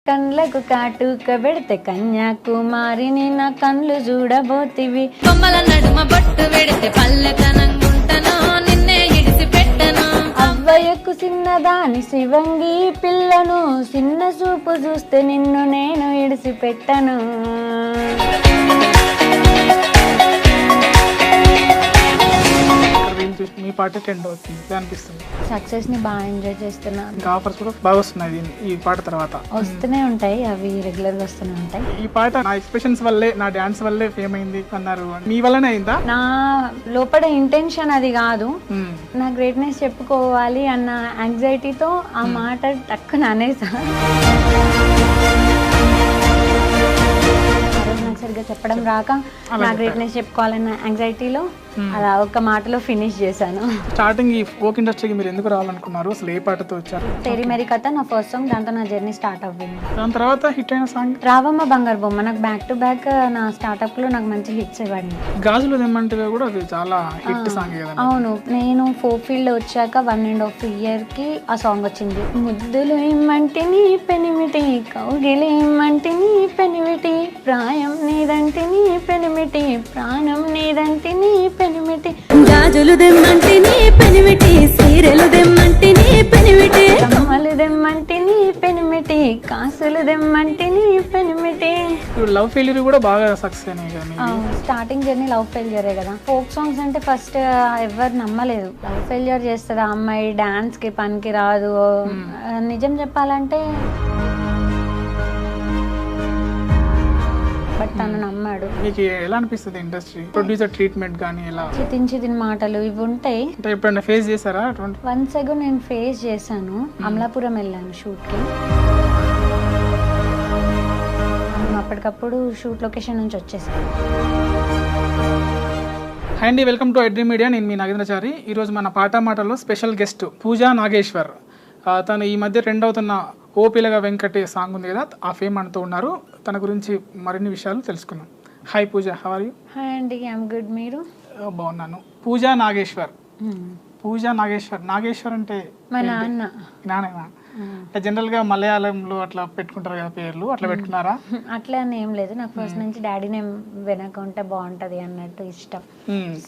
కండ్లకు కాటుక పెడితే కన్యాకుమారిని నా కండ్లు చూడబోతివి. కొమ్మల నడుమ బొట్టు పెడితే పల్లెతనంగుంటను నిన్నే ఇడిసి పెట్టను. అవ్వయ్యకు చిన్నదాని శివంగి పిల్లను, చిన్న చూపు చూస్తే నిన్ను నేను ఇడిసి పెట్టను. మీ పాట ట్రెండ్ అవుతుంది అనిపిస్తుంది. సక్సెస్ ని బాగా ఎంజాయ్ చేస్తున్నా. ఇంకా ఆఫర్స్ కూడా బాగా వస్తున్నాయి ఈ పాట తర్వాత. వస్తూనే ఉంటాయి, అవి రెగ్యులర్ గా వస్తూనే ఉంటాయి. ఈ పాట నా ఎక్స్ప్రెషన్స్ వల్లే, నా డాన్స్ వల్లే ఫేమ్ అయింది అన్నారు. మీ వల్లనే అయిందా? నా లోపల ఇంటెన్షన్ అది కాదు, నా గ్రేట్నెస్ చెప్పుకోవాలి అన్న యాంగ్జైటీతో ఆ మాట టక్కున అనేసా. నాకు సరిగ్గా చెప్పడం రాక నా గ్రేట్నెస్ చెప్పుకోవాలన్న యాంగ్జైటీలో అలా ఒక మాటలో ఫినిష్ చేశాను. స్టార్టింగ్ ఈ ఫోక్ ఇండస్ట్రీకి మీరు ఎందుకు రావాలనుకున్నారు? అసలు ఏ పాటతో వచ్చారు? తెరి మెరి కథ నా ఫస్ట్ సాంగ్, దాంతో నా జర్నీ స్టార్ట్ అవ్వింది. దాని తర్వాత హిట్ అయిన సాంగ్ రావమ్మ బంగారు బొమ్మ. నాకు బ్యాక్ టు బ్యాక్ నా స్టార్ట్అప్ లో నాకు మంచి హిట్స్ ఇవ్వండి. గాజులు తెమ్మంటే కూడా అది చాలా హిట్ సాంగ్ కదా. అవును, నేను ఫోక్ ఫీల్డ్ వచ్చాక 1.5 year కి ఆ సాంగ్ వచ్చింది. ముద్దులు ఇమ్మంటిని పెనిమిటి, కౌగిలి ఇమ్మంటిని పెనిమిటి, ప్రాయం నీదంటిని పెనిమిటి, ప్రాణం నీదంటిని పెనిమిటి, గాజులు దెమ్మంటిని పెనిమిటి, సీరెలు దెమ్మంటిని పెనిమిటి, కమ్మలు దెమ్మంటిని పెనిమిటి, కాసులు దెమ్మంటిని పెనిమిటి. లవ్ ఫెయిల్యూర్ కూడా బాగా సక్సెస్ అయినాయి కానీ. స్టార్టింగ్ జర్నీ లవ్ ఫెయిల్యూరే కదా. ఫోక్ సాంగ్స్ అంటే ఫస్ట్ ఎవరు నమ్మలేదు, లవ్ ఫెయిల్యూర్ చేస్తుంది ఆ అమ్మాయి, డాన్స్ కి పనికి రాదు. నిజం చెప్పాలంటే బట్ తను నమ్మాడు. మీకు ఎలా అనిపిస్తుంది ఇండస్ట్రీ? ప్రొడ్యూసర్ ట్రీట్మెంట్ కానీ ఎలా? చితిన్ మాటలు ఇవి ఉంటాయి. అంటే ఎప్పుడైనా ఫేస్ చేశారా? వన్స్ అగో నేను ఫేస్ చేశాను. అమలాపురం వెళ్ళాను షూట్కి. అప్పటికప్పుడు షూట్ లొకేషన్ నుంచి వచ్చేసాను. హాయ్ అండి, వెల్కమ్ టు ఐడ్రీమ్ మీడియా. నేను మీ నాగేంద్రచారి. ఈరోజు మన పాట మాటల్లో స్పెషల్ గెస్ట్ పూజా నాగేశ్వర్. తను ఈ మధ్య ట్రెండ్ అవుతున్న ఓ పిల్లగా వెంకటే సాంగ్ ఉంది కదా, ఆ ఫేమ్ అంటూ ఉన్నారు. తన గురించి మరిన్ని విషయాలు తెలుసుకున్నాం. Hi Pooja, how are you? Hi అండి, ఐఎమ్ గుడ్. మీరు? బాగున్నాను. పూజా నాగేశ్వర్. పూజా నాగేశ్వర్. నాగేశ్వర్ అంటే మా నాన్న. నానేనా? జనరల్ గా మలయాళంలో అట్లా పెట్టుకుంటారు కదా పేర్లు, అట్లా పెట్టుకున్నారా? అట్లా అని ఏం లేదు, నాకు ఫస్ట్ నుంచి డాడీ నేమ్ వెనక ఉంటే బాగుంటది అన్నట్టు ఇష్టం.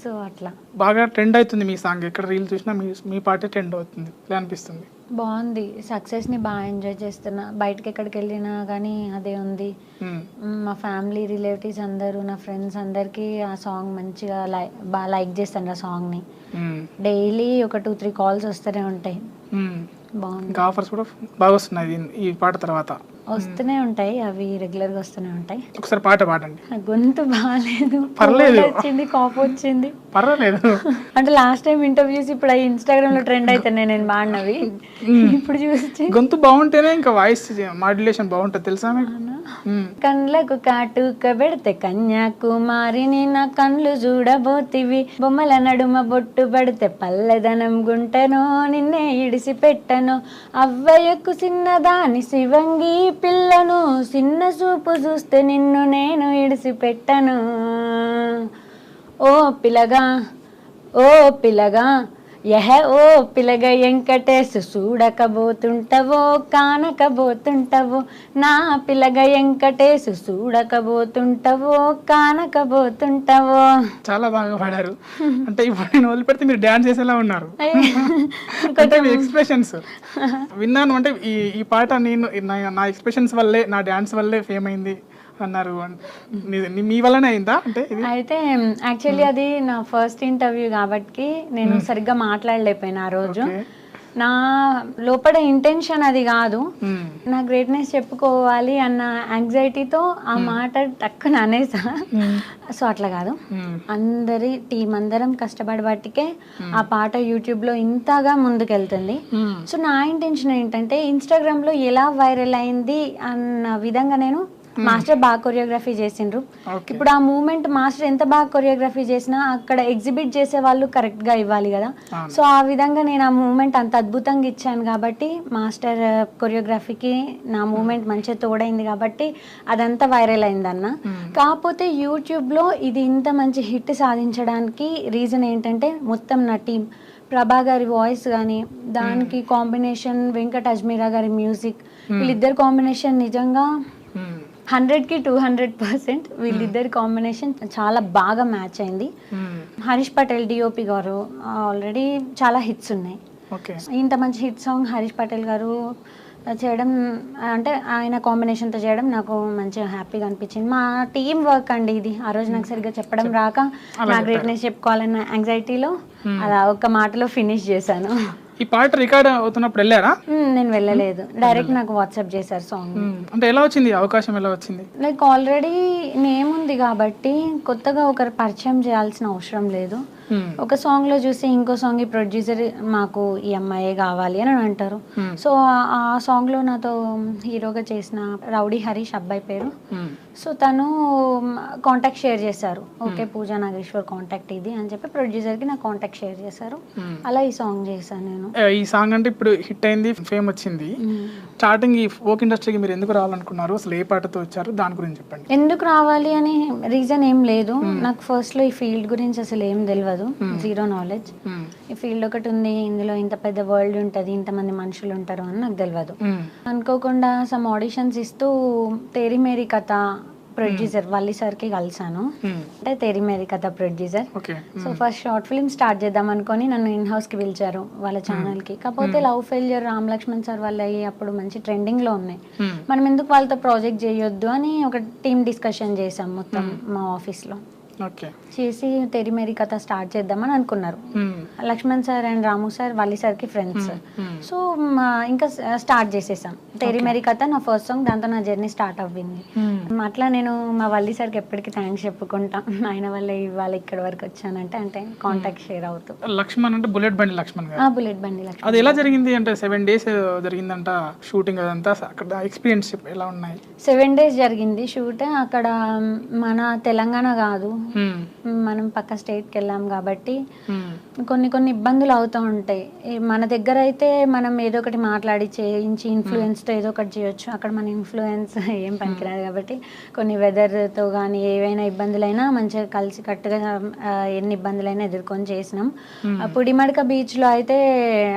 సో అట్లా బాగా ట్రెండ్ అవుతుంది మీ సాంగ్. ఎక్కడ రీల్ చూసినా మీ పాటే ట్రెండ్ అవుతుంది. ఇలా అనిపిస్తుంది. బాగుంది, సక్సెస్ ని బాగా ఎంజాయ్ చేస్తున్నా. బయటకి ఎక్కడికి వెళ్ళినా కానీ అదే ఉంది. మా ఫ్యామిలీ రిలేటివ్స్ అందరూ, నా ఫ్రెండ్స్ అందరికి ఆ సాంగ్ మంచిగా బాగా లైక్ చేస్తాను. ఆ సాంగ్ ని డైలీ ఒక 2-3 కాల్స్ వస్తూనే ఉంటాయి. బాగుంది. ఇంకా ఆఫర్స్ కూడా బాగా వస్తున్నాయి ఈ పాట తర్వాత. వస్తూనే ఉంటాయి, అవి రెగ్యులర్ గా వస్తూనే ఉంటాయి. ఒకసారి పాట పాడండి. గొంతు బాగాలేదు, పర్లేదు, వచ్చింది కాపు వచ్చింది. పర్వాలేదు. అంటే లాస్ట్ టైం ఇంటర్వ్యూస్ ఇప్పుడు ఇన్స్టాగ్రామ్ లో ట్రెండ్ అవుతున్నాయి నేను బాడినవి. ఇప్పుడు చూసి గొంతు బాగుంటేనే ఇంకా వాయిస్ మాడ్యులేషన్ బాగుంటుంది తెలుసా మీకు? కండ్లకు కాటుక పెడితే కన్యాకుమారిని నా కండ్లు చూడబోతివి. బొమ్మల నడుమ బొట్టు పడితే పల్లెదనం గుంటను, నిన్నే ఇడిసి పెట్టను. అవ్వయ్యకు చిన్నదాని శివంగి పిల్లను, చిన్న చూపు చూస్తే నిన్ను నేను ఇడిసి పెట్టను. ఓ పిల్లగా, ఓ పిల్లగా, యహ ఓ పిలగ వెంకటేశ్, చూడకబోతుంటవో కానకబోతుంటవో, నా పిలగ వెంకటేశ్, చూడకబోతుంటవో కానకబోతుంటవో. చాలా బాగా పాడారు. అంటే ఇప్పుడు నేను వదిలిపెడితే మీరు డాన్స్ చేసేలా ఉన్నారు. అంటే మీ ఎక్స్ప్రెషన్స్ విన్నాను. అంటే ఈ పాట నేను నా ఎక్స్ప్రెషన్స్ వల్లే, నా డాన్స్ వల్లే ఫేమ్ అయింది అన్నారు. మీ వల్లనే అయిందా? అంటే అయితే యాక్చువల్లీ అది నా ఫస్ట్ ఇంటర్వ్యూ కాబట్టి నేను సరిగ్గా మాట్లాడలేకపోయినా ఆ రోజు. నా లోపల ఇంటెన్షన్ అది కాదు, నా గ్రేట్నెస్ చెప్పుకోవాలి అన్న యాంగ్జైటీతో ఆ మాట టక్కున అనేసా. సో అట్లా కాదు, అందరి టీం అందరం కష్టపడి బట్టికే ఆ పాట యూట్యూబ్ లో ఇంతగా ముందుకెళ్తుంది. సో నా ఇంటెన్షన్ ఏంటంటే ఇన్స్టాగ్రామ్ లో ఎలా వైరల్ అయింది అన్న విధంగా నేను మాస్టర్ బాగా కొరియోగ్రఫీ చేసిండ్రు. ఇప్పుడు ఆ మూమెంట్ మాస్టర్ ఎంత బాగా కొరియోగ్రఫీ చేసినా అక్కడ ఎగ్జిబిట్ చేసే వాళ్ళు కరెక్ట్ గా ఇవ్వాలి కదా. సో ఆ విధంగా నేను ఆ మూమెంట్ అంత అద్భుతంగా ఇచ్చాను కాబట్టి మాస్టర్ కొరియోగ్రఫీకి నా మూమెంట్ మంచిగా తోడైంది కాబట్టి అదంతా వైరల్ అయిందన్న. కాకపోతే యూట్యూబ్ లో ఇది ఇంత మంచి హిట్ సాధించడానికి రీజన్ ఏంటంటే మొత్తం నా టీం ప్రభా గారి వాయిస్ కానీ దానికి కాంబినేషన్ వెంకట్ అజ్మీరా గారి మ్యూజిక్, వీళ్ళిద్దరు కాంబినేషన్ నిజంగా 100కి 200%. వీళ్ళిద్దరి కాంబినేషన్ చాలా బాగా మ్యాచ్ అయింది. హరీష్ పటేల్ డిఓపి గారు ఆల్రెడీ చాలా హిట్స్ ఉన్నాయి. ఇంత మంచి హిట్ సాంగ్ హరీష్ పటేల్ గారు చేయడం అంటే ఆయన కాంబినేషన్తో చేయడం నాకు మంచిగా హ్యాపీగా అనిపించింది. మా టీం వర్క్ అండి ఇది. ఆ రోజు నాకు సరిగ్గా చెప్పడం రాక నా గ్రేట్నెస్ చెప్పుకోవాలన్న యాంగ్జైటీలో అలా ఒక్క మాటలో ఫినిష్ చేశాను. ఈ పాట రికార్డ్ అవుతున్నప్పుడు వెళ్ళారా? నేను వెళ్ళలేదు, డైరెక్ట్ నాకు వాట్సాప్ చేశారు సాంగ్. అంటే ఎలా వచ్చింది అవకాశం, ఎలా వచ్చింది? లైక్ ఆల్రెడీ నేమ్ ఉంది కాబట్టి కొత్తగా ఒకరు పరిచయం చేయాల్సిన అవసరం లేదు. ఒక సాంగ్ లో చూసి ఇంకో సాంగ్ ఈ ప్రొడ్యూసర్ మాకు ఈ అమ్మాయే కావాలి అని అంటారు. సో ఆ సాంగ్ లో నాతో హీరోగా చేసిన రౌడీ హరీష్ అబ్బాయి పేరు. సో తను కాంటాక్ట్ షేర్ చేశారు. ఓకే పూజా నాగేశ్వర్ కాంటాక్ట్ ఇది అని చెప్పి ప్రొడ్యూసర్ కి నా కాంటాక్ట్ షేర్ చేశారు. అలా ఈ సాంగ్ చేశాను నేను. ఈ సాంగ్ అంటే ఇప్పుడు హిట్ అయింది, ఫేమ్ వచ్చింది. స్టార్టింగ్ ఈ ఫోక్ ఇండస్ట్రీకి మీరు ఎందుకు రావాలనుకున్నారు? అసలు ఏ పాటతో వచ్చారు, దాని గురించి చెప్పండి. ఎందుకు రావాలి అని రీజన్ ఏం లేదు. నాకు ఫస్ట్ లో ఈ ఫీల్డ్ గురించి అసలు ఏం తెలియదు, జీరో నాలెడ్జ్. ఈ ఫీల్డ్ ఒకటి ఉంది, ఇందులో ఇంత పెద్ద వరల్డ్ ఉంటది, ఇంతమంది మనుషులు ఉంటారు అని నాకు తెలియదు. అనుకోకుండా సమ్ ఆడిషన్స్ ఇస్తూ తేరీ మేరీ కథ ప్రొడ్యూసర్ వల్లి సార్కి కలిసాను. అంటే తేరీ మేరీ కథ producer. So first short film start చేద్దాం అనుకొని నన్ను ఇన్ హౌస్ కి పిలిచారు వాళ్ళ ఛానల్ కి. కాకపోతే love failure Ram Laxman sir వాళ్ళు అయ్యి అప్పుడు మంచి ట్రెండింగ్ లో ఉన్నాయి. మనం ఎందుకు వాళ్ళతో ప్రాజెక్ట్ చేయొద్దు అని ఒక టీమ్ డిస్కషన్ చేసాం మొత్తం మా ఆఫీస్ లో. చేసి తెరి మేరీ కథ స్టార్ట్ చేద్దామని అనుకున్నారు. Laxman sir and Ramu sir Valli సార్కి ఫ్రెండ్స్. సో ఇంకా స్టార్ట్ చేసేసాం తెరి మేరీ కథ. నా ఫస్ట్ సాంగ్, దాంతో నా జర్నీ స్టార్ట్ అవ్వింది. అట్లా నేను మా వల్లి సార్కి ఎప్పటికీ థ్యాంక్స్ చెప్పుకుంటా. ఆయన వల్ల ఇవాళ ఇక్కడ వరకు వచ్చానంటే అంటే కాంటాక్ట్ షేర్ అవుతూ. లక్ష్మణ్ అంటే బుల్లెట్ బండి లక్ష్మణ్ గారు. బుల్లెట్ బండి లక్ష్మణ్. అది ఎలా జరిగింది అంటే 7 days జరిగిందంట షూటింగ్, అదంతా అక్కడ ఎక్స్పీరియన్స్ ఎలా ఉన్నాయి? 7 days జరిగింది షూట్. అక్కడ మన తెలంగాణ కాదు, మనం పక్క స్టేట్కి వెళ్ళాం కాబట్టి కొన్ని ఇబ్బందులు అవుతూ ఉంటాయి. మన దగ్గర అయితే మనం ఏదో ఒకటి మాట్లాడి చేయించి ఇన్ఫ్లుయెన్స్తో ఏదో ఒకటి చేయొచ్చు. అక్కడ మన ఇన్ఫ్లుయెన్స్ ఏం పనికిరాదు కాబట్టి కొన్ని వెదర్తో కానీ ఏవైనా ఇబ్బందులైనా మంచిగా కలిసి కట్టుగా ఎన్ని ఇబ్బందులైనా ఎదుర్కొని చేసినాం. పుడిమడక బీచ్లో అయితే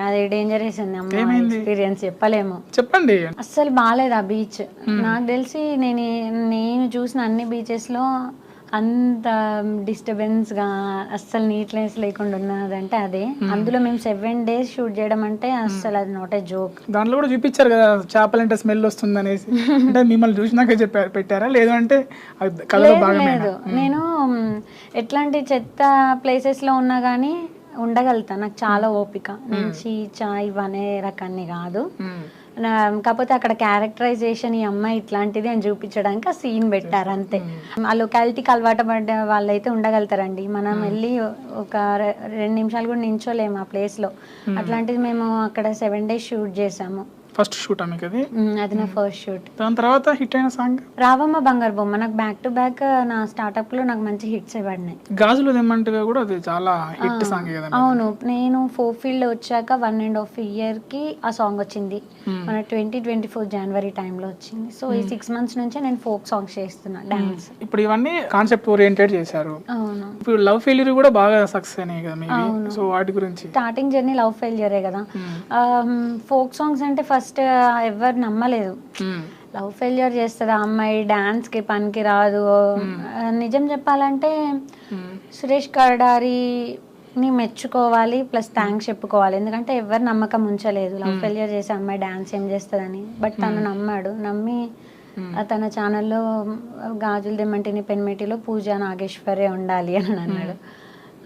అది డేంజరస్ ఉంది అమ్మ, ఎక్స్పీరియన్స్ చెప్పలేము. చెప్పండి. అస్సలు బాగాలేదు ఆ బీచ్. నాకు తెలిసి నేను చూసిన అన్ని బీచెస్లో అంత డిస్టర్బెన్స్గా అస్సలు నీట్నెస్ లేకుండా ఉన్నదంటే అదే. అందులో మేము 7 days షూట్ చేయడం అంటే అస్సలు అది నాట్ ఏ జోక్. దాంట్లో కూడా చూపించారు కదా చేపలంటే స్మెల్ వస్తుంది అనేసి. అంటే మిమ్మల్ని చూసినాక పెట్టారా లేదు అంటే లేదు? నేను ఎట్లాంటి చెత్త ప్లేసెస్లో ఉన్నా కానీ ఉండగలుగుతా, నాకు చాలా ఓపిక. నేను చీచా ఇవనే రకాన్ని కాదు. కాకపోతే అక్కడ క్యారెక్టరైజేషన్ ఈ అమ్మాయి ఇట్లాంటిది అని చూపించడానికి ఆ సీన్ పెట్టారు అంతే. ఆ లొకాలిటీకి అలవాటు పడ్డ వాళ్ళైతే ఉండగలుగుతారండి. మనం వెళ్ళి ఒక 2 నిమిషాలు కూడా నించోలేము ఆ ప్లేస్లో. అట్లాంటిది మేము అక్కడ 7 days షూట్ చేసాము. ఫస్ట్ షూట్ మీకు అది? అది నా ఫస్ట్ షూట్. దాని తర్వాత హిట్ అయిన సాంగ్ రావమ్మ బంగారు బొమ్మ. నాకు బ్యాక్ టు బ్యాక్ నా స్టార్ట్అప్ లో నాకు మంచి హిట్స్ పడినాయి. గాజులు తెమ్మంటగా కూడా అది చాలా హిట్ సాంగ్ కదా. అవును, నేను ఫోక్ ఫీల్డ్ వచ్చాక 1.5 year కి ఆ సాంగ్ వచ్చింది. మన 2024 January టైంలో వచ్చింది. సో ఈ 6 months నుంచే నేను ఫోక్ సాంగ్స్ చేస్తున్నా, డాన్స్. ఇప్పుడు ఇవన్నీ కాన్సెప్ట్ ఓరియంటెడ్ చేశారు. అవును. ఇప్పుడు లవ్ ఫెయిల్యూర్ కూడా బాగా సక్సెస్ అయినాయి కదా మీవి. సో వాటి గురించి స్టార్టింగ్ జర్నీ లవ్ ఫెయిల్యూరే కదా. ఫోక్ సాంగ్స్ అంటే ఫస్ట్ ఎవరు నమ్మలేదు. లవ్ ఫెయిల్యూర్ చేస్తుంది ఆ అమ్మాయి, డాన్స్ కి పనికి రాదు. నిజం చెప్పాలంటే సురేష్ కర్డారిని మెచ్చుకోవాలి, ప్లస్ థ్యాంక్స్ చెప్పుకోవాలి. ఎందుకంటే ఎవరు నమ్మకం ఉంచలేదు లవ్ ఫెయిల్యూర్ చేసే అమ్మాయి డాన్స్ ఏం చేస్తుందని. బట్ తను నమ్మాడు. నమ్మి తన ఛానల్లో గాజులు దెమ్మంటిని పెన్మేటిలో పూజా నాగేశ్వరే ఉండాలి అని అన్నాడు.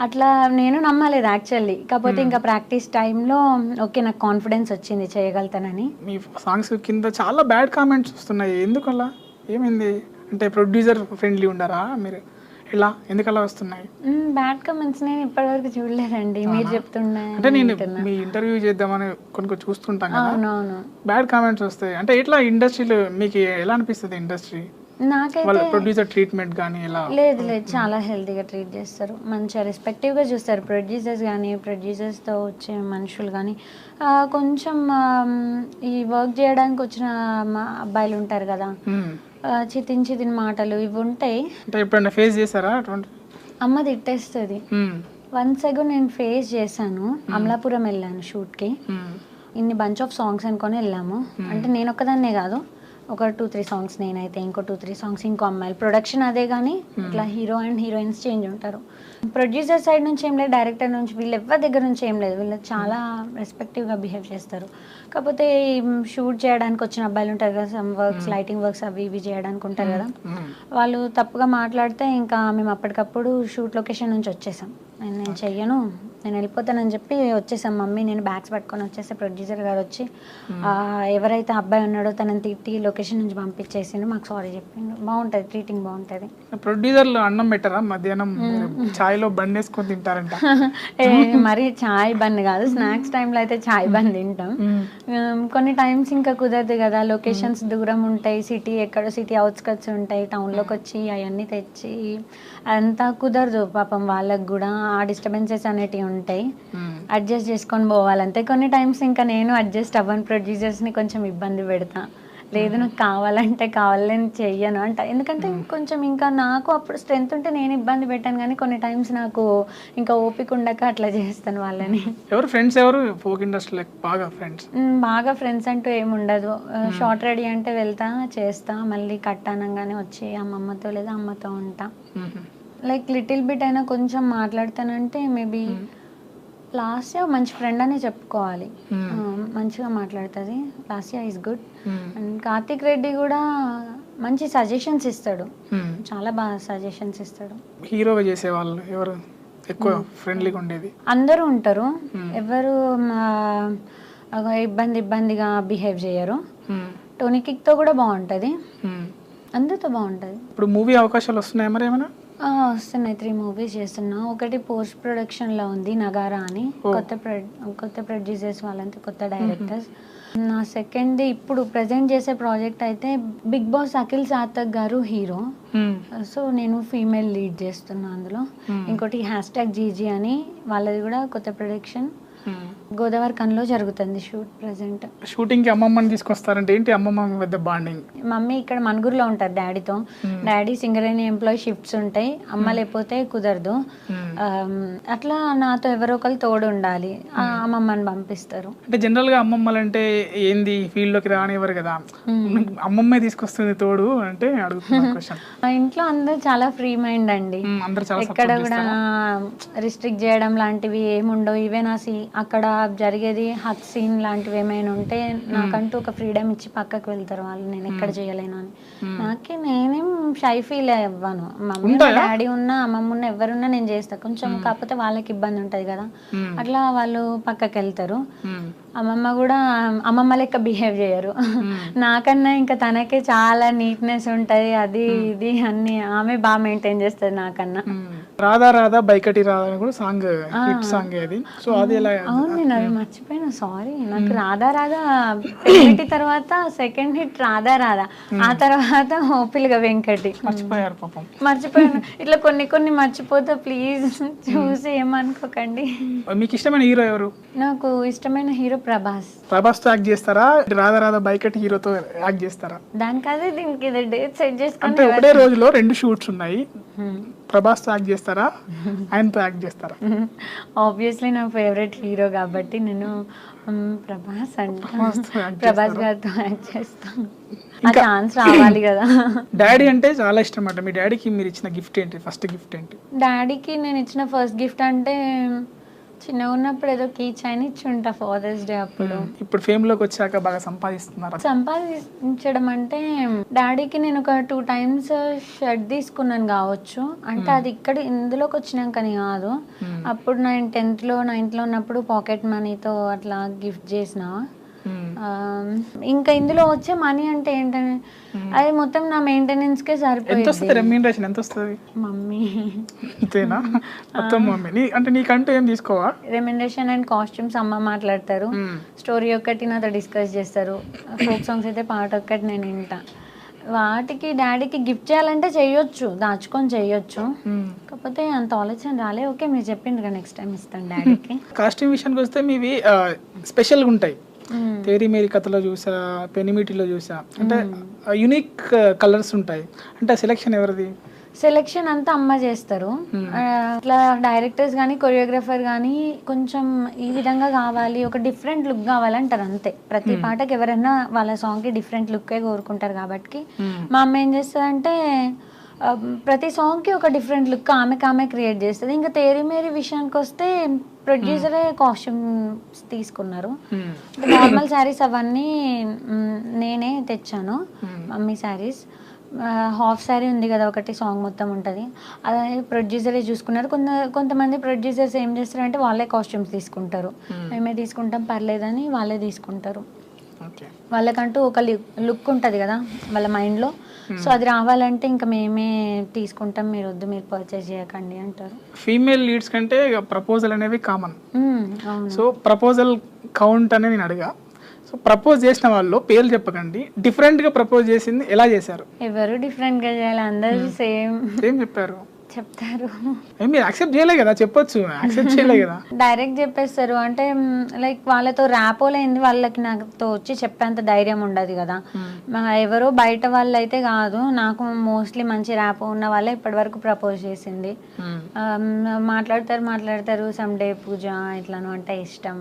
అట్లా నేను నమ్మలేదు యాక్చువల్లీ. కాకపోతే ఇంకా ప్రాక్టీస్ టైంలో ఓకే నాకు కాన్ఫిడెన్స్ వచ్చింది చేయగలుగుతానని. మీ సాంగ్స్ కింద చాలా బ్యాడ్ కామెంట్స్ వస్తున్నాయి, ఎందుకలా? ఏమైంది? అంటే ప్రొడ్యూసర్ ఫ్రెండ్లీ ఉండరా మీరు? ఇలా ఎందుకలా వస్తున్నాయి బ్యాడ్ కామెంట్స్? నేను ఇప్పటివరకు చూడలేదండి, మీరు చెప్తున్నా. అంటే నేను మీ ఇంటర్వ్యూ చేద్దామని కొన్ని చూస్తుంటాను కదా. అవునవును. బ్యాడ్ కామెంట్స్ వస్తాయి అంటే ఎట్లా? ఇండస్ట్రీలో మీకు ఎలా అనిపిస్తుంది ఇండస్ట్రీ? నాకైతే ప్రొడ్యూసర్ ట్రీట్మెంట్ కానీ ఎలా? లేదు చాలా హెల్తీగా ట్రీట్ చేస్తారు, మంచిగా రెస్పెక్టివ్గా చూస్తారు. ప్రొడ్యూసర్స్ కానీ ప్రొడ్యూసర్స్తో వచ్చే మనుషులు కానీ కొంచెం ఈ వర్క్ చేయడానికి వచ్చిన అబ్బాయిలు ఉంటారు కదా, చితిన్ మాటలు ఇవి ఉంటాయి. అంటే ఎప్పుడైనా ఫేస్ చేశారా అటువంటి? అమ్మ తిట్టేస్తుంది వన్స్ అగో నేను ఫేస్ చేశాను. అమలాపురం వెళ్ళాను షూట్కి. ఇన్ని బంచ్ ఆఫ్ సాంగ్స్ అనుకొని వెళ్ళాము. అంటే నేను ఒక్కదాన్నే కాదు, ఒక 2-3 సాంగ్స్ నేనైతే, ఇంకో 2-3 సాంగ్స్ ఇంకో అమ్మాయిలు. ప్రొడక్షన్ అదే కానీ ఇట్లా హీరో అండ్ హీరోయిన్స్ చేంజ్ ఉంటారు. ప్రొడ్యూసర్ సైడ్ నుంచి ఏం లేదు, డైరెక్టర్ నుంచి, వీళ్ళు ఎవరి దగ్గర నుంచి ఏం లేదు. వీళ్ళు చాలా రెస్పెక్టివ్గా బిహేవ్ చేస్తారు. కాకపోతే షూట్ చేయడానికి వచ్చిన అబ్బాయిలు ఉంటారు కదా, సమ్ వర్క్స్, లైటింగ్ వర్క్స్ అవి ఇవి చేయడానికి ఉంటారు కదా, వాళ్ళు తప్పుగా మాట్లాడితే ఇంకా మేము అప్పటికప్పుడు షూట్ లొకేషన్ నుంచి వచ్చేసాం. నేను చెయ్యను, నేను వెళ్ళిపోతానని చెప్పి వచ్చేసాం. మమ్మీ నేను బ్యాగ్స్ పట్టుకొని వచ్చేస్తే ప్రొడ్యూసర్ గారు వచ్చి ఎవరైతే అబ్బాయి ఉన్నాడో తనని తిట్టి లొకేషన్ నుంచి పంపించేసిండు, మాకు సారీ చెప్పిండు. బాగుంటుంది, ట్రీటింగ్ బాగుంటుంది. ప్రొడ్యూసర్లు అన్నం పెట్టరా మధ్యాహ్నం? ఛాయ్లో బండి వేసుకొని తింటారంట. మరి చాయ్ బంద్ కాదు, స్నాక్స్ టైంలో అయితే చాయ్ బంద్ తింటాం. కొన్ని టైమ్స్ ఇంకా కుదరదు కదా, లొకేషన్స్ దూరం ఉంటాయి, సిటీ ఎక్కడో సిటీ అవుట్స్కట్స్ ఉంటాయి, టౌన్లోకి వచ్చి అవన్నీ తెచ్చి అంతా కుదరదు పాపం వాళ్ళకు కూడా. ఆ డిస్టర్బెన్సెస్ అనేటివి ఉంటాయి, అడ్జస్ట్ చేసుకొని పోవాలంతే. కొన్ని టైమ్స్ ఇంకా నేను అడ్జస్ట్ అవ్వను, ప్రొడ్యూసర్స్ని కొంచెం ఇబ్బంది పెడతా. లేదు నాకు కావాలంటే కావాలని చెయ్యను అంట. ఎందుకంటే కొంచెం ఇంకా నాకు అప్పుడు స్ట్రెంత్ ఉంటే నేను ఇబ్బంది పెట్టాను, కానీ కొన్ని టైమ్స్ నాకు ఇంకా ఓపిక ఉండక అట్లా చేస్తాను వాళ్ళని. ఎవరు ఫ్రెండ్స్, ఎవరు ఫోక్ ఇండస్ట్రీలో బాగా ఫ్రెండ్స్? బాగా ఫ్రెండ్స్ అంటూ ఏముండదు. షార్ట్ రెడీ అంటే వెళ్తా చేస్తా, మళ్ళీ కట్ అనగానే వచ్చి అమ్మమ్మతో లేదా అమ్మతో ఉంటా. లైక్ లిటిల్ బిట్ అయినా కొంచెం మాట్లాడతానంటే మేబీ లాస్యా మంచి ఫ్రెండ్ అనే చెప్పుకోవాలి. మంచిగా మాట్లాడుతుంది. Lasya is good. And Karthik Reddy కూడా మంచి సజెషన్స్ ఇస్తాడు, చాలా బాగా సజెషన్స్ ఇస్తాడు. హీరోగా చేసే వాళ్ళు ఎవరు ఎక్కువ ఫ్రెండ్లీగా ఉండేది? అందరూ ఉంటారు, ఎవరు ఇబ్బందిగా బిహేవ్ చేయరు. టోనీ కిక్తో కూడా బాగుంటుంది, అందరితో బాగుంటుంది. ఇప్పుడు మూవీ అవకాశాలు వస్తున్నాయి మరి ఏమైనా? వస్తున్నాయి, 3 మూవీస్ చేస్తున్నా. ఒకటి పోస్ట్ ప్రొడక్షన్లో ఉంది, నగారా అని. కొత్త ప్రొడ్యూసర్స్ వాళ్ళంతా, కొత్త డైరెక్టర్స్. నా సెకండ్ది ఇప్పుడు ప్రజెంట్ చేసే ప్రాజెక్ట్ అయితే బిగ్ బాస్ అఖిల్ సార్థక్ గారు హీరో, సో నేను ఫీమేల్ లీడ్ చేస్తున్నా అందులో. ఇంకోటి #GG అని, వాళ్ళది కూడా కొత్త ప్రొడక్షన్, గోదావరి కన్లో జరుగుతుంది షూట్. ప్రెసెంట్ షూటింగ్ కి అమ్మమ్మని తీసుకొస్తారంటే ఏంటి అమ్మమ్మ పెద్ద బాండింగ్? మమ్మీ ఇక్కడ మనుగురులో ఉంటారు డాడీతో. డాడీ సింగరేణి ఎంప్లాయీ, షిఫ్ట్స్ ఉంటాయి, అమ్మ లేకపోతే కుదరదు. అట్లా నాతో ఎవరో ఒకరు తోడు ఉండాలి, అమ్మమ్మని పంపిస్తారు. అంటే జనరల్ గా అమ్మమ్మలు అంటే ఏంది, ఫీల్డ్ లోకి రానివ్వరు కదా, అమ్మమ్మే తీసుకొస్తుంది తోడు అంటే అడుగుతున్నా క్వశ్చన్. మా ఇంట్లో అందరూ చాలా ఫ్రీ మైండ్ అండి, ఎక్కడ కూడా రిస్ట్రిక్ట్ చేయడం లాంటివి ఏముండవు. ఈవెన్ అక్కడ జరిగేది హక్ సీన్ లాంటివి ఏమైనా ఉంటే నాకంటూ ఒక ఫ్రీడమ్ ఇచ్చి పక్కకు వెళ్తారు వాళ్ళు, నేను ఎక్కడ చేయలేను అని. నేనేం షై ఫీల్ అవ్వను. మమ్మీ డాడీ ఉన్నా అమ్మమ్మ ఉన్నా ఎవరున్నా నేను చేస్తా. కొంచెం కాకపోతే వాళ్ళకి ఇబ్బంది ఉంటది కదా, అట్లా వాళ్ళు పక్కకి వెళ్తారు. అమ్మమ్మ కూడా అమ్మమ్మ లెక్క బిహేవ్ చేయరు, నాకన్నా ఇంకా తనకే చాలా నీట్నెస్ ఉంటది, అది ఇది అన్ని ఆమె బాగా మెయింటైన్ చేస్తుంది నాకన్నా. రాధా రాధా బైకటి రాధా అని కూడా సాంగ్, హిట్ సాంగ్ అది. సో అది ఎలా? అవును, నేను అది మర్చిపోయినా, సారీ. నాకు రాధా రాధా పెళ్లి తర్వాత సెకండ్ హిట్ రాధా రాధా, ఆ తర్వాత ఓపిల్గా వెంకటి. మర్చిపోయారు పాపం. మర్చిపోయాను, ఇట్లా కొన్ని మర్చిపోతా, ప్లీజ్ చూసి ఏమనుకోకండి. మీకు ఇష్టమైన హీరో ఎవరు? నాకు ఇష్టమైన హీరో ప్రభాస్. ప్రభాస్ తో యాక్ట్ చేస్తారా, రాధా రాధా బైకటి హీరోతో యాక్ట్ చేస్తారా? దానికి అదే దీనికి డేట్ సెట్ చేసుకుంటే అంటే ఒకటే రోజులో 2 షూట్స్ ఉన్నాయి, ప్రభాస్ తో యాక్ట్ చేస్తారా, ఆయనతో యాక్ట్ చేస్తారా? ఆబ్వియస్లీ నా ఫేవరెట్ హీరో కాబట్టి నేను ప్రభాస్ అంటే ప్రభాస్ గారితో యాక్ట్ చేస్తాను. ఆ ఛాన్స్ రావాలి కదా. డాడీ అంటే చాలా ఇష్టం అంట. మీ డాడీకి మీరు ఇచ్చిన గిఫ్ట్ ఏంటి, ఫస్ట్ గిఫ్ట్ ఏంటి? డాడీకి నేను ఇచ్చిన ఫస్ట్ గిఫ్ట్ అంటే చిన్నగా ఉన్నప్పుడు ఏదో కీ చైన్ ఇచ్చి ఉంటా ఫాదర్స్ డే అప్పుడు. ఇప్పుడు ఫేమ్ లోకి వచ్చాక బాగా సంపాదిస్తున్నారు. సంపాదించడం అంటే డాడీకి నేను ఒక 2 times షర్ట్ తీసుకున్నాను కావచ్చు, అంటే అది ఇక్కడ ఇందులోకి వచ్చినాకని కాదు. అప్పుడు నేను 10th లో 9th లో ఉన్నప్పుడు పాకెట్ మనీతో అట్లా గిఫ్ట్ చేసిన. ఇంకా ఇందులో వచ్చే మనీ అంటే ఏంటంటే అది మొత్తం నా మెయింటెనెన్స్ కే సరిపోయింది. రెమ్యూనరేషన్ ఎంత వస్తుంది? మమ్మీ అంతేనా? మొత్తం మమ్మీ. అంటే నీకంటూ ఏం తీసుకోవా? రెమ్యూనరేషన్ అండ్ కాస్ట్యూమ్స్ అమ్మ మాట్లాడతారు, స్టోరీ ఒక్కటి నాతో డిస్కస్ చేస్తారు, ఫోక్ సాంగ్స్ అయితే పాట ఒక్కటి నేను వింటా. వాటికి డాడీకి గిఫ్ట్ చేయాలంటే చెయ్యొచ్చు, దాచుకొని చెయ్యొచ్చు, కాకపోతే అంత ఆలోచన రాలే. ఓకే మీరు చెప్పిండ్రు కదా, నెక్స్ట్ టైం ఇస్తాను డాడీకి. కాస్ట్యూమ్ విషయానికి వస్తే మీవి స్పెషల్గా ఉంటాయి. తేరీ మేరీ కథలో చూసా, పెనిమిటిలో చూసా, అంటే యూనిక్ కలర్స్ ఉంటాయి. అంటే సెలెక్షన్ ఎవరిది? సెలెక్షన్ అంతా అమ్మ చేస్తారు. ఇట్లా డైరెక్టర్స్ కానీ కొరియోగ్రాఫర్ కానీ కొంచెం ఈ విధంగా కావాలి, ఒక డిఫరెంట్ లుక్ కావాలంటారు అంతే. ప్రతి పాటకి ఎవరైనా వాళ్ళ సాంగ్కి డిఫరెంట్ లుక్కే కోరుకుంటారు కాబట్టి మా అమ్మ ఏం చేస్తుందంటే ప్రతి సాంగ్కి ఒక డిఫరెంట్ లుక్ ఆమె క్రియేట్ చేస్తుంది. ఇంకా తేరీ మేరీ విషయానికి వస్తే ప్రొడ్యూసరే కాస్ట్యూమ్స్ తీసుకున్నారు. నార్మల్ శారీస్ అవన్నీ నేనే తెచ్చాను, మమ్మీ శారీస్. హాఫ్ శారీ ఉంది కదా ఒకటి, సాంగ్ మొత్తం ఉంటుంది, అదే ప్రొడ్యూసరే చూసుకున్నారు. కొంతమంది ప్రొడ్యూసర్స్ ఏం చేస్తారంటే వాళ్ళే కాస్ట్యూమ్స్ తీసుకుంటారు, మేమే తీసుకుంటాం పర్లేదని వాళ్ళే తీసుకుంటారు. వాళ్ళకంటూ ఒక లుక్ ఉంటుంది కదా వాళ్ళ మైండ్లో, సో అది రావాలంటే ఇంకా మేమే తీసుకుంటాం, మీరు వద్దు మీరు పర్చేస్ చేయకండి అంటారు. ఫీమేల్ లీడ్స్ కంటే ప్రపోజల్ అనేవి కామన్. సో ప్రపోజల్ కౌంట్ అని నేను అడిగా. సో ప్రపోజ్ చేసిన వాళ్ళు పేర్లు చెప్పకండి, డిఫరెంట్ గా ప్రపోజ్ చేసింది ఎలా చేశారు? ఎవరు డిఫరెంట్ గా చేయాలి, అందరూ సేమ్ చెప్పారు చెప్తారు. మీరు యాక్సెప్ట్ చేయలే కదా, చెప్పొచ్చు, యాక్సెప్ట్ చేయలే కదా, డైరెక్ట్ చెప్పేస్తారు. అంటే లైక్ వాళ్ళతో ర్యాపోలైంది, వాళ్ళకి నాతో వచ్చి చెప్పేంత ధైర్యం ఉండదు కదా. ఎవరో బయట వాళ్ళు అయితే కాదు, నాకు మోస్ట్లీ మంచి ర్యాపో ఉన్న వాళ్ళే ఇప్పటి వరకు ప్రపోజ్ చేసింది. మాట్లాడతారు సండే పూజ ఇట్లాను అంటే ఇష్టం,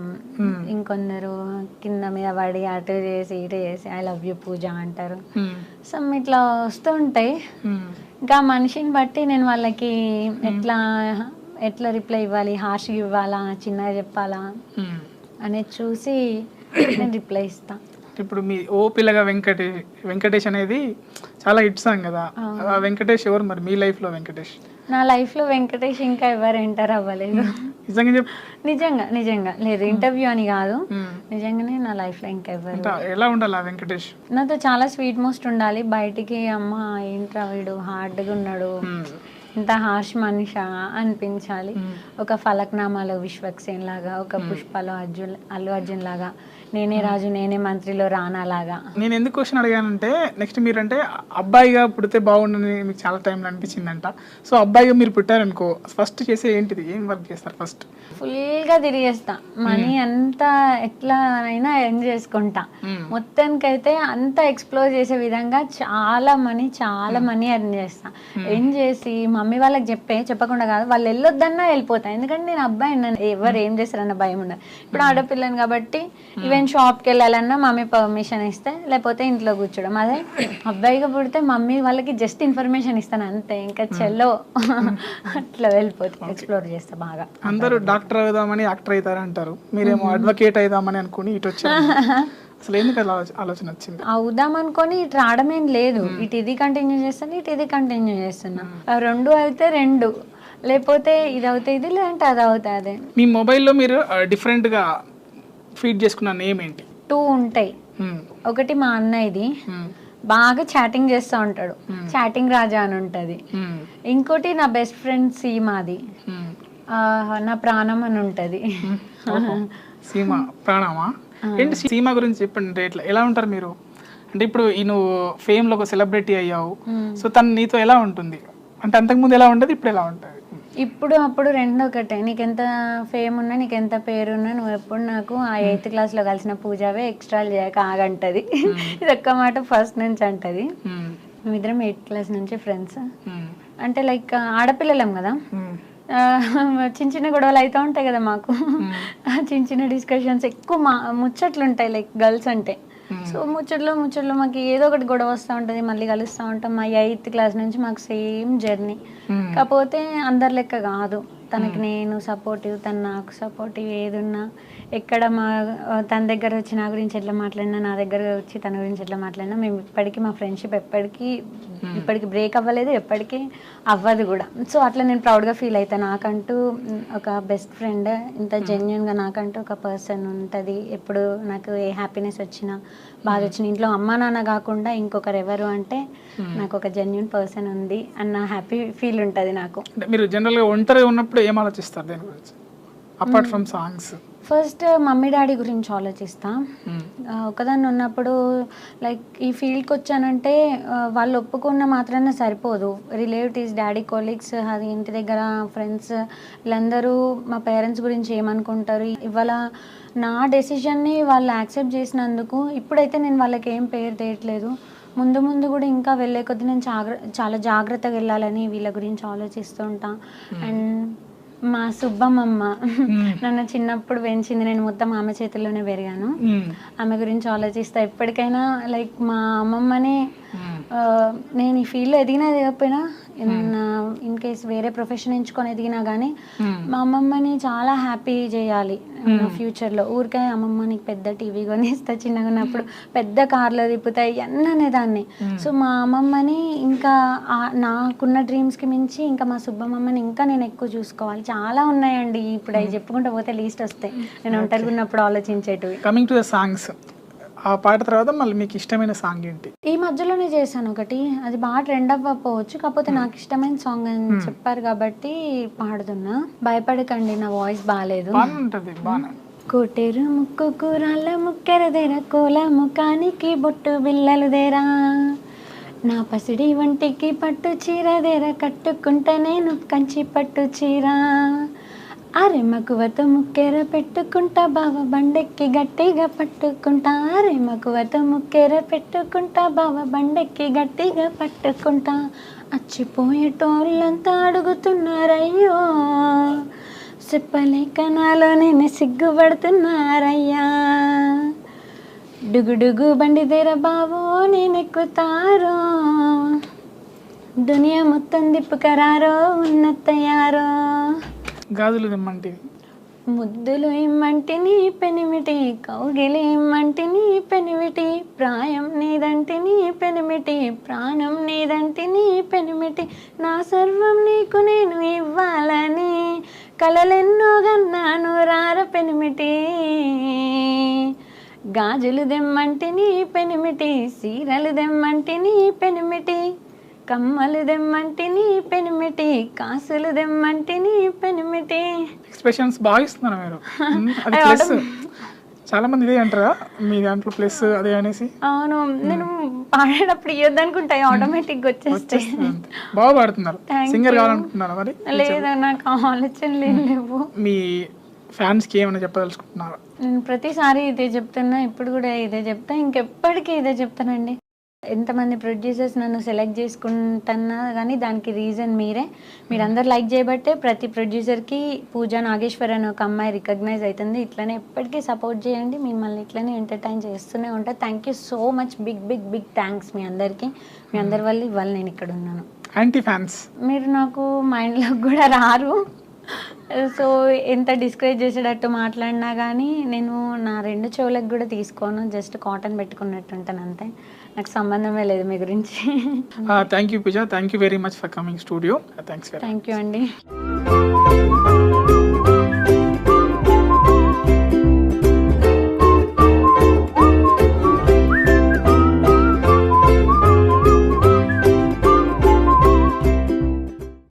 ఇంకొందరు కింద మీద పడి అటు చేసి ఇటు చేసి ఐ లవ్ యూ పూజ అంటారు. సో ఇట్లా వస్తూ ఉంటాయి. ఇంకా మనిషిని బట్టి నేను వాళ్ళకి ఎట్లా రిప్లై ఇవ్వాలి, హార్ష్గా ఇవ్వాలా, చిన్నగా చెప్పాలా అనేది చూసి నేను రిప్లై ఇస్తా. ఇప్పుడు మీ ఓ పిల్లగా వెంకటేష్ అనేది చాలా హిట్ సాంగ్ కదా, వెంకటేష్ ఎవరు మరి మీ లైఫ్ లో? వెంకటేష్ నా లైఫ్ లో వెంకటేష్ ఇంకా ఎవరు ఎంటర్ అవ్వలేదు. నిజంగా లేదు, ఇంటర్వ్యూ అని కాదు, నిజంగానే నా లైఫ్ లో ఇంకా ఎవరు. ఎలా ఉండాలి వెంకటేష్? నాతో చాలా స్వీట్ మోస్ట్ ఉండాలి. బయటికి అమ్మ ఏంట్రా వీడు హార్డ్గా ఉన్నాడు, ఇంత హార్ష్ మనిషా అనిపించాలి. ఒక ఫలక్నామాలో విశ్వక్సేన్ లాగా, ఒక పుష్పలో అల్లు అర్జున్ లాగా, నేనే రాజు నేనే మంత్రిలో రానా లాగా. నేను ఎందుకు క్వశ్చన్ అడిగానంటే, నెక్స్ట్ మీరంటే అబ్బాయిగా పుడితే బాగుండని మీకు చాలా టైంలో అనిపించిందంట. సో అబ్బాయిగా మీరు పుట్టారనుకో, ఫస్ట్ చేసే ఏంటిది, ఏం వర్క్ చేస్తారు? ఫస్ట్ ఫుల్గా తిరిగేస్తా, మనీ అంతా ఎట్లా అయినా ఎర్న్ చేసుకుంటా. మొత్తానికైతే అంతా ఎక్స్ప్లోర్ చేసే విధంగా చాలా మనీ ఎర్న్ చేస్తా. ఎర్న్ చేసి మమ్మీ వాళ్ళకి చెప్పకుండా కాదు, వాళ్ళు వెళ్ళొద్దన్నా వెళ్ళిపోతా. ఎందుకంటే నేను అబ్బాయి, ఎవరు ఏం చేస్తారన్న భయం ఉండదు. ఇప్పుడు ఆడపిల్లని కాబట్టి ఈవెన్ షాప్కి వెళ్ళాలన్నా మమ్మీ పర్మిషన్ ఇస్తే, లేకపోతే ఇంట్లో కూర్చోడం. అదే అబ్బాయిగా పుడితే మమ్మీ వాళ్ళకి జస్ట్ ఇన్ఫర్మేషన్ ఇస్తాను అంతే, ఇంకా చెల్లో అట్లా వెళ్ళిపోతే ఎక్స్ప్లోర్ చేస్తా బాగా. అందరూ డాక్టర్ అవుదామని యాక్టర్ అవుతారంటారు, మీరేమో అడ్వకేట్ అవుదామని అనుకుని ఇటు వచ్చారు. అసలు ఎందుకు ఆలోచన వచ్చింది? అవుదాం అనుకొని ఇటు రావడమేం లేదు, ఇటు ఇది కంటిన్యూ చేస్తాను, ఇటు ఇది కంటిన్యూ చేస్తున్నా. రెండు అయితే రెండు, లేకపోతే ఇది అవుతాయి ఇది, లేదంటే అది అవుతాయి అదే. మీ మొబైల్లో మీరు డిఫరెంట్ గా ఫీడ్ చేసుకున్న నేమ్ ఏంటి? 2 ఉంటాయి. ఒకటి మా అన్నయ్యది, బాగా చాటింగ్ చేస్తూ ఉంటాడు, చాటింగ్ రాజా అని ఉంటది. ఇంకోటి నా బెస్ట్ ఫ్రెండ్ సీమాది, నా ప్రాణం అని ఉంటది. సీమా ప్రాణమా? ఏంటి సీమా గురించి చెప్పండి, ఎలా ఉంటారు మీరు? అంటే ఇప్పుడు నువ్వు ఫేమ్ లో ఒక సెలబ్రిటీ అయ్యావు, సో తను నీతో ఎలా ఉంటుంది? అంటే అంతకుముందు ఎలా ఉండదు, ఇప్పుడు ఎలా ఉంటుంది? ఇప్పుడు అప్పుడు రెండు ఒకటే. నీకెంత ఫేమ్ ఉన్నా, నీకెంత పేరున్నా, నువ్వు ఎప్పుడు నాకు ఆ 8th క్లాస్లో కలిసిన పూజావే, ఎక్స్ట్రా చేయక ఆగంటది. ఇది ఒక్క మాట ఫస్ట్ నుంచి అంటది. మేమిద్దరం 8th క్లాస్ నుంచి ఫ్రెండ్స్. అంటే లైక్ ఆడపిల్లలం కదా, చిన్న గొడవలు అవుతూ ఉంటాయి కదా మాకు, చిన్న డిస్కషన్స్, ఎక్కువ ముచ్చట్లు ఉంటాయి లైక్ గర్ల్స్ అంటే. సో ముచ్చట్లో మాకు ఏదో ఒకటి గొడవ వస్తూ ఉంటుంది, మళ్ళీ కలుస్తూ ఉంటాం. మా 8th క్లాస్ నుంచి మాకు సేమ్ జర్నీ. కాకపోతే అందరి లెక్క కాదు, తనకి నేను సపోర్టివ్, తను నాకు సపోర్టివ్. ఏదున్నా ఎక్కడ తన దగ్గర వచ్చి నా గురించి ఎట్లా మాట్లాడినా, నా దగ్గర వచ్చి తన గురించి ఎట్లా మాట్లాడినా, మేము ఇప్పటికీ మా ఫ్రెండ్షిప్ ఇప్పటికీ బ్రేక్ అవ్వలేదు, ఎప్పటికీ అవ్వదు కూడా. సో అట్లా నేను ప్రౌడ్గా ఫీల్ అవుతాను. నాకంటూ ఒక బెస్ట్ ఫ్రెండ్, ఇంత జెన్యున్గా నాకంటూ ఒక పర్సన్ ఉంటుంది. ఎప్పుడు నాకు ఏ హ్యాపీనెస్ వచ్చినా, బాధ వచ్చిన, ఇంట్లో అమ్మా నాన్న కాకుండా ఇంకొకరు ఎవరు అంటే నాకు ఒక జెన్యున్ పర్సన్ ఉంది అన్న హ్యాపీ ఫీల్ ఉంటుంది నాకు. మీరు జనరల్గా ఒంటరిగా ఉన్నప్పుడు ఏం ఆలోచిస్తారు దేని గురించి, apart from songs? First mummy daddy గురించి ఆలోచిస్తా. ఒకదాన్ని ఉన్నప్పుడు లైక్ ఈ ఫీల్డ్కి వచ్చానంటే వాళ్ళు ఒప్పుకున్న మాత్రాన సరిపోదు. రిలేటివ్స్, డాడీ కొలీగ్స్, అది ఇంటి దగ్గర ఫ్రెండ్స్, వీళ్ళందరూ మా పేరెంట్స్ గురించి ఏమనుకుంటారు. ఇవాళ నా డెసిషన్ని వాళ్ళు యాక్సెప్ట్ చేసినందుకు ఇప్పుడైతే నేను వాళ్ళకి ఏం పేరు తేయట్లేదు. ముందు ముందు కూడా ఇంకా వెళ్ళే కొద్దీ నేను చాలా జాగ్రత్తగా వెళ్ళాలని వీళ్ళ గురించి ఆలోచిస్తూ ఉంటా. అండ్ మా సుబ్బమ్మమ్మ నన్ను చిన్నప్పుడు పెంచింది, నేను మొత్తం ఆమె చేతుల్లోనే పెరిగాను. ఆమె గురించి ఆలోచిస్తా ఎప్పటికైనా. లైక్ మా అమ్మమ్మని నేను ఈ ఫీల్డ్లో ఎదిగినా ఎదగకపోయినా, ఇన్ కేస్ వేరే ప్రొఫెషన్ ఎంచుకొని ఎదిగినా కానీ మా అమ్మమ్మని చాలా హ్యాపీ చేయాలి ఫ్యూచర్లో. ఊరికే అమ్మమ్మ నీకు పెద్ద టీవీ కొనిస్తా, చిన్నగా ఉన్నప్పుడు పెద్ద కార్లో తిప్పుతాయి అన్నీ అనేదాన్ని. సో మా అమ్మమ్మని ఇంకా నాకున్న డ్రీమ్స్కి మించి ఇంకా మా సుబ్బమ్మని ఇంకా నేను ఎక్కువ చూసుకోవాలి. చాలా ఉన్నాయండి, ఇప్పుడు అవి చెప్పుకుంటూ పోతే లీస్ట్ వస్తాయి నేను ఒంటరిగా ఉన్నప్పుడు ఆలోచించేటివి. కమింగ్ టు ద సాంగ్స్, ఆ పాట తర్వాత మళ్ళీ మీకు ఇష్టమైన సాంగ్ ఏంటి? ఈ మధ్యలోనే చేశాను ఒకటి, అది బాగా ట్రెండ్ అవ్వకపోవచ్చు, కాకపోతే నాకు ఇష్టమైన సాంగ్ అని చెప్పారు కాబట్టి పాడుతున్నా. భయపడకండి, నా వాయిస్ బాగాలేదు. కోటేరు ముక్కు కూరాళ్ళ ముక్కెరదేరా, కోల ముఖానికి బొట్టు బిల్లలుదేరా, నా పసిడి వంటికి పట్టు చీరదేరా, కట్టుకుంటా నేను కంచి పట్టు చీర, అరే మకువతో ముక్కెర పెట్టుకుంటా బావ బండెక్కి గట్టిగా పట్టుకుంటా, అరే మకువతో ముక్కెర పెట్టుకుంటా బావ బండెక్కి గట్టిగా పట్టుకుంటా, అచ్చిపోయేటోళ్ళంతా అడుగుతున్నారయ్యో, చెప్పలేక నాలో నేను సిగ్గుపడుతున్నారయ్యా, డుగుడుగు బండి దేర బావో నేను ఎక్కుతారో, దునియా మొత్తం దిప్పుకరారో ఉన్నత్తయ్యారో, గాజులు ఇమ్మంటివి ముద్దులు ఇమ్మంటిని పెనిమిటి, కౌగిలి ఇమ్మంటిని పెనిమిటి, ప్రాయం నీదంటిని పెనిమిటి, ప్రాణం నీదంటిని పెనిమిటి, నా సర్వం నీకు నేను ఇవ్వాలని కలలెన్నో గన్నాను రార పెనిమిటి, గాజులు దెమ్మంటిని పెనిమిటి, సీరలు దెమ్మంటిని పెనిమిటి, కమ్మలు దెమ్మంటిని పెనిమిటి, కాసులు దెమ్మంటిని పెనిమిటి. ఎక్స్ప్రెషన్స్ బాగా ఇస్తున్నారు మీరు. అది ప్లస్ చాలా మంది ఇదే అంటారా మీ దాంట్లో ప్లస్ అదే అనేసి? అవును, నేను పాడేటప్పుడు ఇవ్వద్దు అనుకుంటా, ఆటోమేటిక్గా వచ్చేస్తాయి. బాగా పాడుతున్నారు. సింగర్ కావాలనుకుంటున్నారా మరి? లేదా, నాకు ఆలోచనలు లేవు. మీ ఫ్యాన్స్కి ఏమైనా చెప్పదలుచుకుంటున్నారా? నేను ప్రతిసారి ఇదే చెప్తున్నా, ఇప్పుడు కూడా ఇదే చెప్తా, ఇంకెప్పటికీ ఇదే చెప్తానండి. ఎంతమంది ప్రొడ్యూసర్స్ నన్ను సెలెక్ట్ చేసుకుంటున్నా కానీ దానికి రీజన్ మీరే. మీరందరూ లైక్ చేయబట్టే ప్రతి ప్రొడ్యూసర్కి పూజా నాగేశ్వర్ అని ఒక అమ్మాయి రికగ్నైజ్ అవుతుంది. ఇట్లనే ఎప్పటికీ సపోర్ట్ చేయండి, మిమ్మల్ని ఇట్లనే ఎంటర్టైన్ చేస్తూనే ఉంటా. Thank you so much, big big big thanks మీ అందరికీ. మీ అందరి వల్ల ఇవాళ నేను ఇక్కడ ఉన్నాను. యాంటీ ఫ్యాన్స్ మీరు నాకు మైండ్లో కూడా రారు. సో ఎంత డిస్కరేజ్ చేసేటట్టు మాట్లాడినా కానీ నేను నా 2 చెవులకు కూడా తీసుకోను, జస్ట్ కాటన్ పెట్టుకున్నట్టు ఉంటాను అంతే, నాకు సంబంధమే లేదు మీ గురించి. Thank you Pooja, thank you very much for coming studio. Thank you అండి.